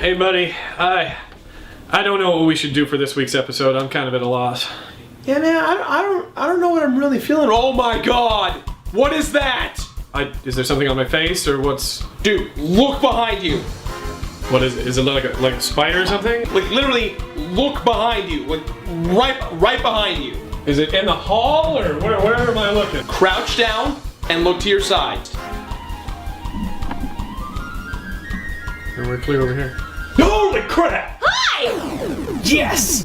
Hey buddy, I don't know what we should do for this week's episode. I'm kind of at a loss. Yeah, man, I don't know what I'm really feeling. Oh my god! What is that? Is there something on my face or what's... Dude, look behind you. What is it? Is it like a spider or something? Like literally, look behind you. Like right behind you. Is it in the hall or where am I looking? Crouch down and look to your sides. And we're clear over here. Holy crap! Hi! Yes!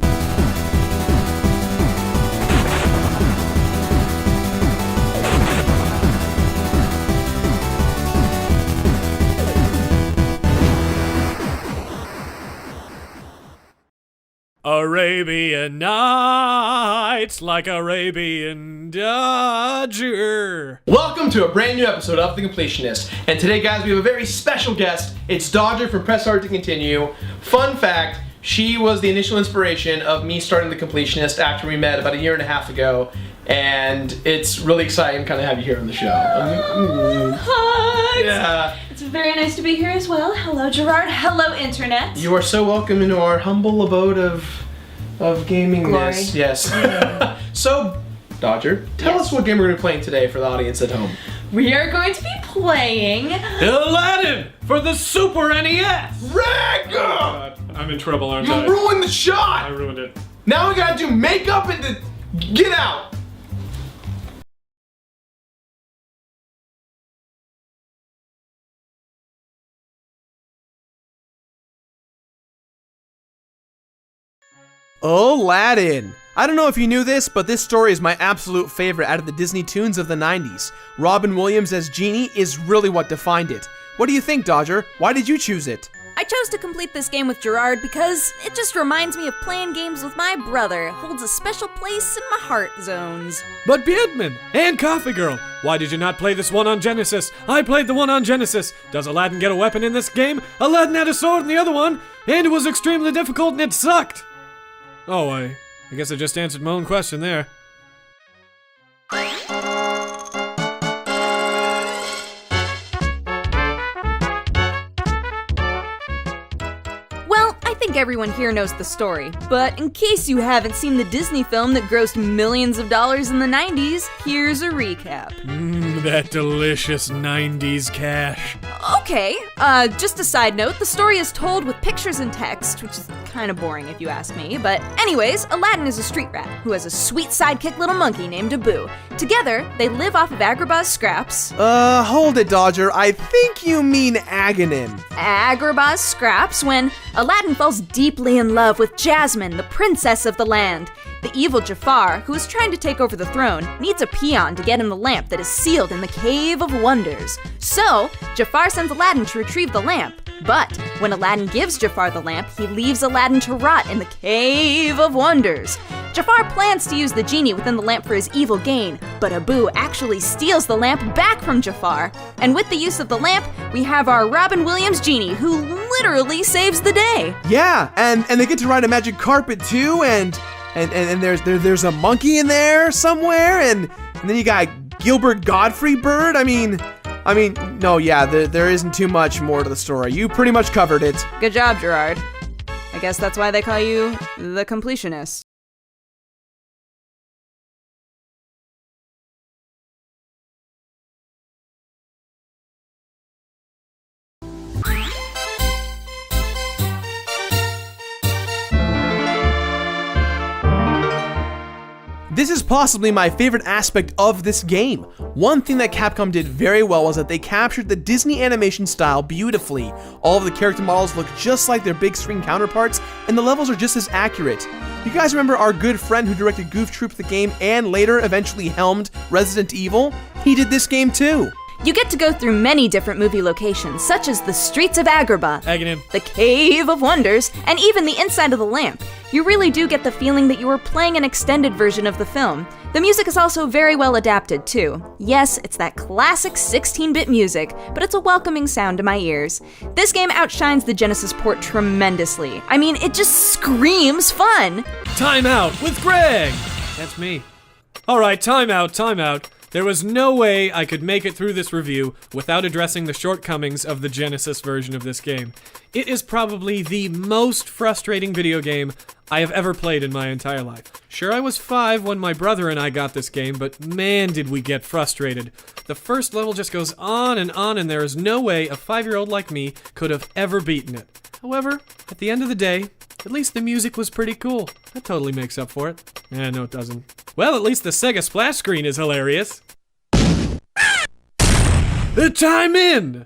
Arabian Nights, like Arabian Dodger. Welcome to a brand new episode of The Completionist. And today, guys, we have a very special guest. It's Dodger from Press Start to Continue. Fun fact, she was the initial inspiration of me starting The Completionist after we met about 1.5 years ago. And it's really exciting to kind of have you here on the show. Hugs! Yeah. It's very nice to be here as well. Hello, Gerard. Hello, Internet. You are so welcome into our humble abode of gamingness. Glory. Yes. So, Dodger, tell us what game we're going to be playing today for the audience at home. We are going to be playing Aladdin for the Super NES. Ragga! God, I'm in trouble, aren't I? You ruined the I shot! ruined it. Now we gotta do makeup and get out! Aladdin! I don't know if you knew this, but this story is my absolute favorite out of the Disney tunes of the 90s. Robin Williams as Genie is really what defined it. What do you think, Dodger? Why did you choose it? I chose to complete this game with Gerard because it just reminds me of playing games with my brother. It holds a special place in my heart zones. But Beardman and Coffee Girl, why did you not play this one on Genesis? I played the one on Genesis. Does Aladdin get a weapon in this game? Aladdin had a sword in the other one, and it was extremely difficult and it sucked. Oh, I guess I just answered my own question there. Well, I think everyone here knows the story, but in case you haven't seen the Disney film that grossed millions of dollars in the 90s, here's a recap. That delicious 90s cash. Okay, just a side note, the story is told with pictures and text, which is kind of boring if you ask me, but anyways, Aladdin is a street rat who has a sweet sidekick little monkey named Abu. Together, they live off of Agrabah's scraps. Hold it, Dodger. I think you mean Aghanim. Agrabah's scraps when Aladdin falls deeply in love with Jasmine, the princess of the land. The evil Jafar, who is trying to take over the throne, needs a peon to get him the lamp that is sealed in the Cave of Wonders. So, Jafar sends Aladdin to retrieve the lamp. But when Aladdin gives Jafar the lamp, he leaves Aladdin to rot in the Cave of Wonders. Jafar plans to use the genie within the lamp for his evil gain, but Abu actually steals the lamp back from Jafar. And with the use of the lamp, we have our Robin Williams genie, who literally saves the day. Yeah, and they get to ride a magic carpet too, and there's a monkey in there somewhere, and then you got Gilbert Godfrey Bird. I mean, no, yeah, there isn't too much more to the story. You pretty much covered it. Good job, Gerard. I guess that's why they call you the Completionist. This is possibly my favorite aspect of this game. One thing that Capcom did very well was that they captured the Disney animation style beautifully. All of the character models look just like their big screen counterparts, and the levels are just as accurate. You guys remember our good friend who directed Goof Troop the game and later eventually helmed Resident Evil? He did this game too. You get to go through many different movie locations, such as the streets of Agrabah, Aghanim. the Cave of Wonders, and even the inside of the lamp. You really do get the feeling that you were playing an extended version of the film. The music is also very well adapted, too. Yes, it's that classic 16-bit music, but it's a welcoming sound to my ears. This game outshines the Genesis port tremendously. I mean, it just screams fun! Time out with Greg! That's me. Alright, time out. There was no way I could make it through this review without addressing the shortcomings of the Genesis version of this game. It is probably the most frustrating video game I have ever played in my entire life. Sure, I was 5 when my brother and I got this game, but man did we get frustrated. The first level just goes on, and there is no way a 5-year-old like me could have ever beaten it. However, at the end of the day, at least the music was pretty cool. That totally makes up for it. No, it doesn't. Well, at least the Sega splash screen is hilarious. Time in!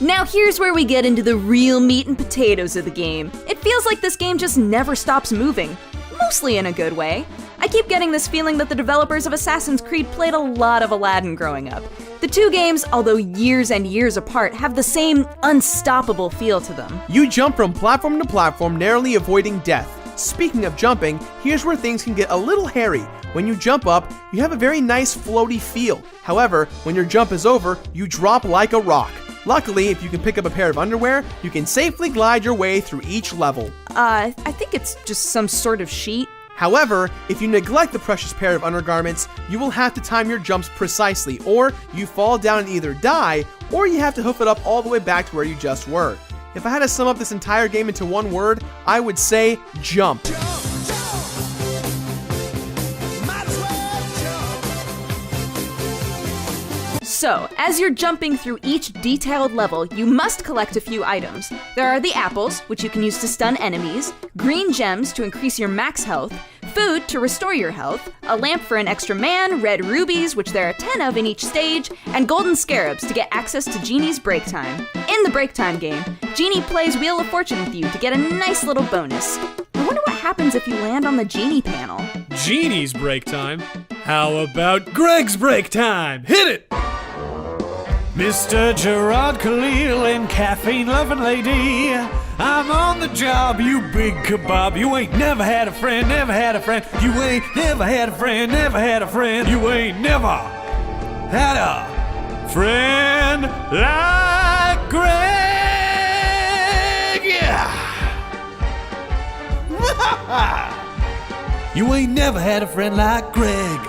Now here's where we get into the real meat and potatoes of the game. It feels like this game just never stops moving, mostly in a good way. I keep getting this feeling that the developers of Assassin's Creed played a lot of Aladdin growing up. The two games, although years and years apart, have the same unstoppable feel to them. You jump from platform to platform, narrowly avoiding death. Speaking of jumping, here's where things can get a little hairy. When you jump up, you have a very nice floaty feel. However, when your jump is over, you drop like a rock. Luckily, if you can pick up a pair of underwear, you can safely glide your way through each level. I think it's just some sort of sheet. However, if you neglect the precious pair of undergarments, you will have to time your jumps precisely, or you fall down and either die, or you have to hoof it up all the way back to where you just were. If I had to sum up this entire game into one word, I would say jump. So, as you're jumping through each detailed level, you must collect a few items. There are the apples, which you can use to stun enemies, green gems to increase your max health, food to restore your health, a lamp for an extra man, red rubies, which there are 10 of in each stage, and golden scarabs to get access to Genie's break time. In the break time game, Genie plays Wheel of Fortune with you to get a nice little bonus. I wonder what happens if you land on the Genie panel. Genie's break time? How about Greg's break time? Hit it! Mr. Gerard Khalil and caffeine-loving lady, I'm on the job, you big kebab. You ain't never had a friend, never had a friend. You ain't never had a friend, never had a friend. You ain't never had a friend like Greg. Yeah. You ain't never had a friend like Greg.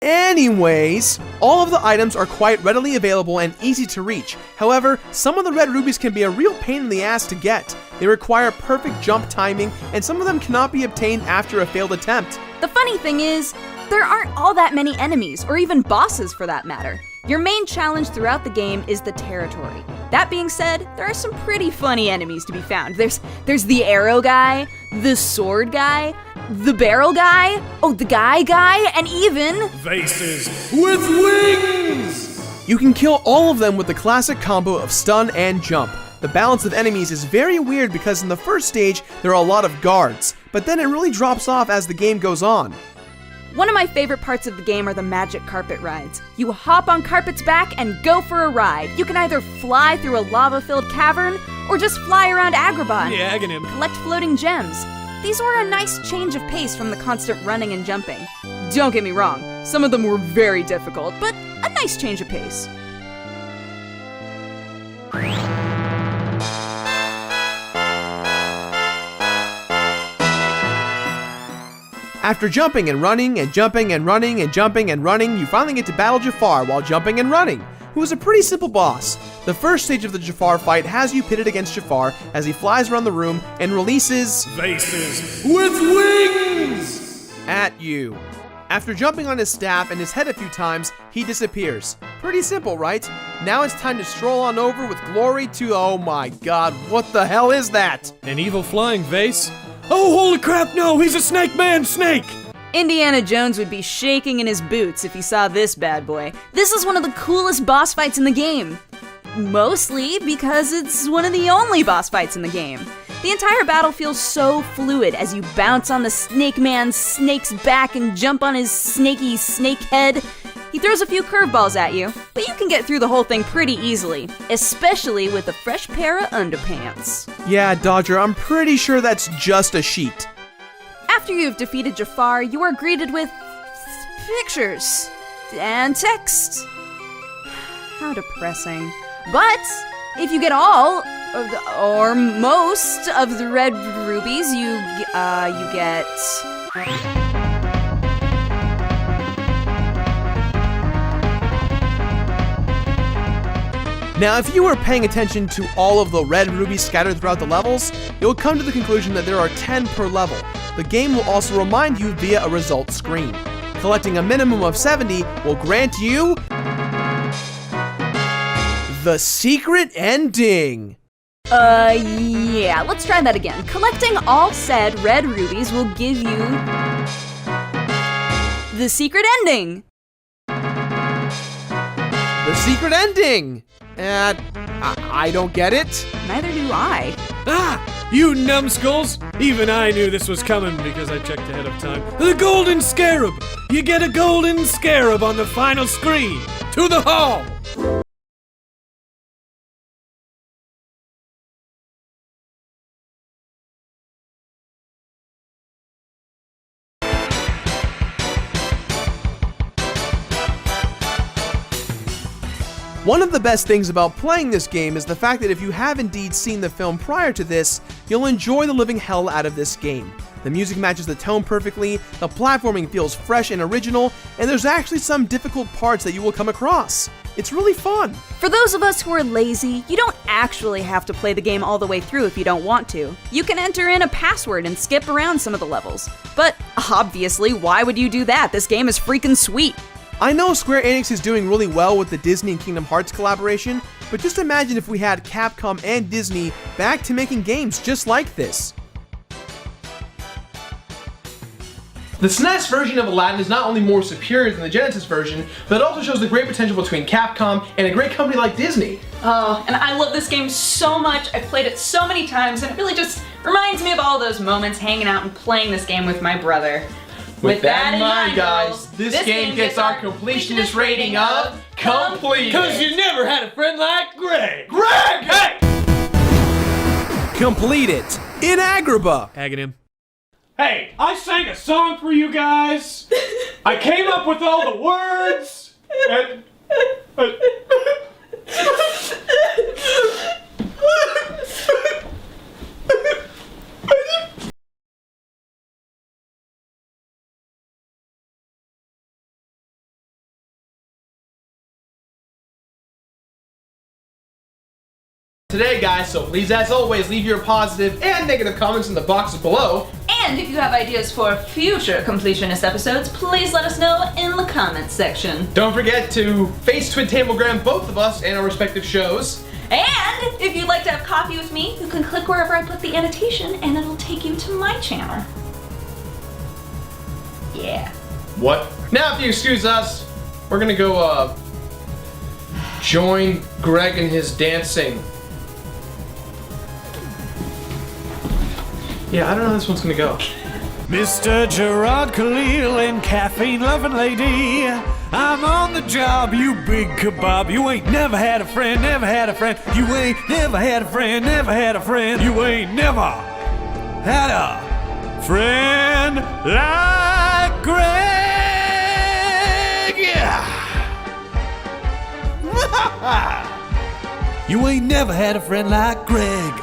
Anyways, all of the items are quite readily available and easy to reach. However, some of the red rubies can be a real pain in the ass to get. They require perfect jump timing, and some of them cannot be obtained after a failed attempt. The funny thing is, there aren't all that many enemies, or even bosses for that matter. Your main challenge throughout the game is the territory. That being said, there are some pretty funny enemies to be found. There's the arrow guy, the sword guy, the barrel guy, oh, the guy, and even faces with wings! You can kill all of them with the classic combo of stun and jump. The balance of enemies is very weird because in the first stage, there are a lot of guards, but then it really drops off as the game goes on. One of my favorite parts of the game are the magic carpet rides. You hop on Carpet's back and go for a ride. You can either fly through a lava-filled cavern, or just fly around Agrabah and collect floating gems. These were a nice change of pace from the constant running and jumping. Don't get me wrong, some of them were very difficult, but a nice change of pace. After jumping and running and jumping and running and jumping and running, you finally get to battle Jafar while jumping and running, who is a pretty simple boss. The first stage of the Jafar fight has you pitted against Jafar as he flies around the room and releases faces with wings at you. After jumping on his staff and his head a few times, he disappears. Pretty simple, right? Now it's time to stroll on over with glory to, oh my god, what the hell is that? An evil flying vase? Oh, holy crap, no, he's a snake man snake! Indiana Jones would be shaking in his boots if he saw this bad boy. This is one of the coolest boss fights in the game. Mostly because it's one of the only boss fights in the game. The entire battle feels so fluid as you bounce on the Snake Man's snake's back and jump on his snaky snake head. He throws a few curveballs at you, but you can get through the whole thing pretty easily, especially with a fresh pair of underpants. Yeah, Dodger, I'm pretty sure that's just a sheet. After you've defeated Jafar, you are greeted with pictures and text. How depressing. But if you get all of or most of the red rubies, you get. Now, if you were paying attention to all of the red rubies scattered throughout the levels, you'll come to the conclusion that there are 10 per level. The game will also remind you via a results screen. Collecting a minimum of 70 will grant you the secret ending. Yeah, let's try that again. Collecting all said red rubies will give you the secret ending. The secret ending! I don't get it. Neither do I. Ah! You numbskulls! Even I knew this was coming because I checked ahead of time. The golden scarab! You get a golden scarab on the final screen! To the hall! One of the best things about playing this game is the fact that if you have indeed seen the film prior to this, you'll enjoy the living hell out of this game. The music matches the tone perfectly, the platforming feels fresh and original, and there's actually some difficult parts that you will come across. It's really fun. For those of us who are lazy, you don't actually have to play the game all the way through if you don't want to. You can enter in a password and skip around some of the levels. But obviously, why would you do that? This game is freaking sweet. I know Square Enix is doing really well with the Disney and Kingdom Hearts collaboration, but just imagine if we had Capcom and Disney back to making games just like this. The SNES version of Aladdin is not only more superior than the Genesis version, but it also shows the great potential between Capcom and a great company like Disney. Oh, and I love this game so much. I've played it so many times, and it really just reminds me of all those moments hanging out and playing this game with my brother. With that in mind, guys, this game gets our completionist rating of complete. Cause you never had a friend like Greg! Greg! Hey! Complete it in Agrabah. Tagging him. Hey, I sang a song for you guys. I came up with all the words. And... Today, guys, so please, as always, leave your positive and negative comments in the boxes below. And if you have ideas for future Completionist episodes, please let us know in the comments section. Don't forget to face twin tablegram both of us and our respective shows. And if you'd like to have coffee with me, you can click wherever I put the annotation and it'll take you to my channel. Yeah. What? Now, if you excuse us, we're gonna go, join Greg in his dancing. Yeah, I don't know how this one's gonna go. Mr. Gerard Khalil and caffeine-loving lady, I'm on the job, you big kebab. You ain't never had a friend, never had a friend. You ain't never had a friend, never had a friend. You ain't never had a friend like Greg. Yeah. You ain't never had a friend like Greg.